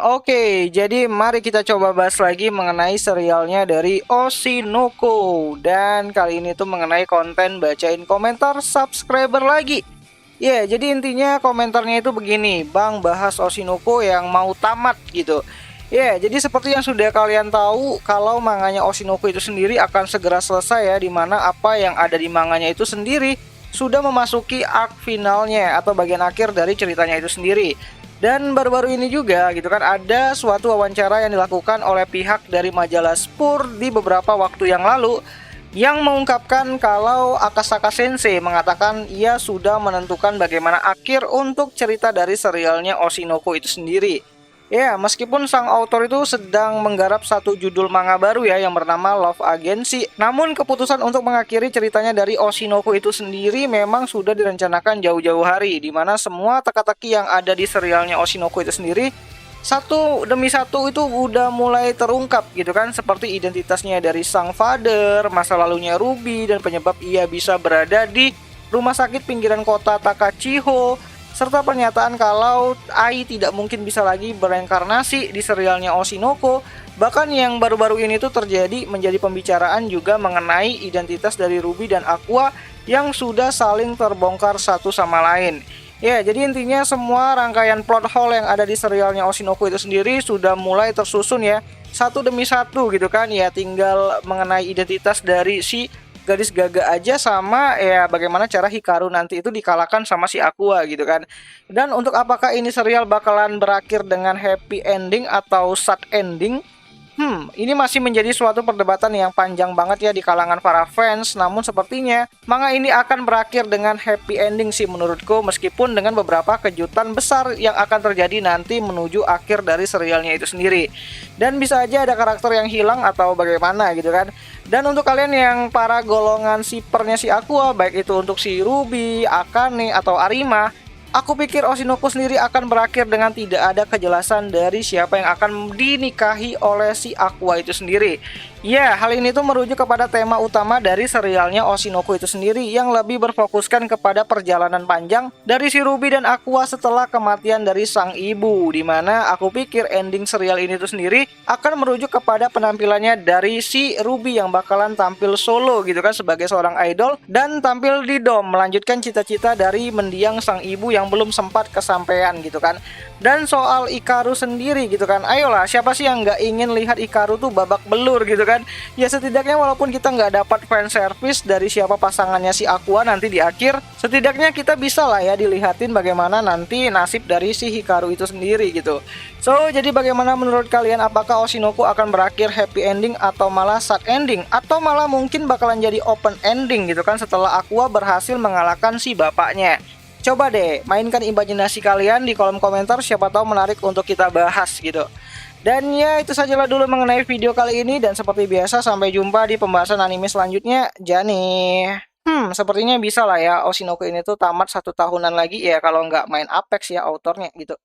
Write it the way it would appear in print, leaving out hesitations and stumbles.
Oke, jadi mari kita coba bahas lagi mengenai serialnya dari Oshinoko. Dan kali ini tuh mengenai konten bacain komentar subscriber lagi. Ya, jadi intinya komentarnya itu begini, Bang bahas Oshinoko yang mau tamat gitu. Ya, jadi seperti yang sudah kalian tahu, kalau manganya Oshinoko itu sendiri akan segera selesai ya, dimana apa yang ada di manganya itu sendiri sudah memasuki arc finalnya atau bagian akhir dari ceritanya itu sendiri. Dan baru-baru ini juga gitu kan ada suatu wawancara yang dilakukan oleh pihak dari majalah Spur di beberapa waktu yang lalu yang mengungkapkan kalau Akasaka Sensei mengatakan ia sudah menentukan bagaimana akhir untuk cerita dari serialnya Oshinoko itu sendiri. Ya, meskipun sang autor itu sedang menggarap satu judul manga baru ya yang bernama Love Agency, namun keputusan untuk mengakhiri ceritanya dari Oshinoko itu sendiri memang sudah direncanakan jauh-jauh hari, di mana semua teka-teki yang ada di serialnya Oshinoko itu sendiri satu demi satu itu udah mulai terungkap gitu kan, seperti identitasnya dari sang father, masa lalunya Ruby dan penyebab ia bisa berada di rumah sakit pinggiran kota Takachiho, serta pernyataan kalau Ai tidak mungkin bisa lagi bereinkarnasi di serialnya Oshinoko. Bahkan yang baru-baru ini tuh terjadi menjadi pembicaraan juga mengenai identitas dari Ruby dan Aqua yang sudah saling terbongkar satu sama lain. Ya, jadi intinya semua rangkaian plot hole yang ada di serialnya Oshinoko itu sendiri sudah mulai tersusun ya, satu demi satu gitu kan. Ya, tinggal mengenai identitas dari si gadis Gaga aja, sama ya bagaimana cara Hikaru nanti itu dikalahkan sama si Aqua gitu kan. Dan untuk apakah ini serial bakalan berakhir dengan happy ending atau sad ending? Ini masih menjadi suatu perdebatan yang panjang banget ya di kalangan para fans. Namun sepertinya manga ini akan berakhir dengan happy ending sih menurutku, meskipun dengan beberapa kejutan besar yang akan terjadi nanti menuju akhir dari serialnya itu sendiri. Dan bisa aja ada karakter yang hilang atau bagaimana gitu kan. Dan untuk kalian yang para golongan sipernya si Aqua, baik itu untuk si Ruby, Akane, atau Arima, aku pikir Oshinoko sendiri akan berakhir dengan tidak ada kejelasan dari siapa yang akan dinikahi oleh si Aqua itu sendiri. Ya, hal ini tuh merujuk kepada tema utama dari serialnya Oshinoko itu sendiri yang lebih berfokuskan kepada perjalanan panjang dari si Ruby dan Aqua setelah kematian dari sang ibu, dimana aku pikir ending serial ini tuh sendiri akan merujuk kepada penampilannya dari si Ruby yang bakalan tampil solo gitu kan sebagai seorang idol dan tampil di dom melanjutkan cita-cita dari mendiang sang ibu yang belum sempat kesampaian gitu kan. Dan soal Hikaru sendiri gitu kan, ayolah siapa sih yang nggak ingin lihat Hikaru tuh babak belur gitu kan. Ya setidaknya walaupun kita nggak dapat fan service dari siapa pasangannya si Aqua nanti di akhir, setidaknya kita bisa lah ya dilihatin bagaimana nanti nasib dari si Hikaru itu sendiri gitu. So jadi bagaimana menurut kalian, apakah Oshinoko akan berakhir happy ending atau malah sad ending, atau malah mungkin bakalan jadi open ending gitu kan setelah Aqua berhasil mengalahkan si bapaknya? Coba deh mainkan imajinasi kalian di kolom komentar, siapa tahu menarik untuk kita bahas gitu. Dan ya itu sajalah dulu mengenai video kali ini, dan seperti biasa sampai jumpa di pembahasan anime selanjutnya. Jani. Sepertinya bisa lah ya Oshinoko ini tuh tamat 1 tahunan lagi ya kalau nggak main Apex ya autornya gitu.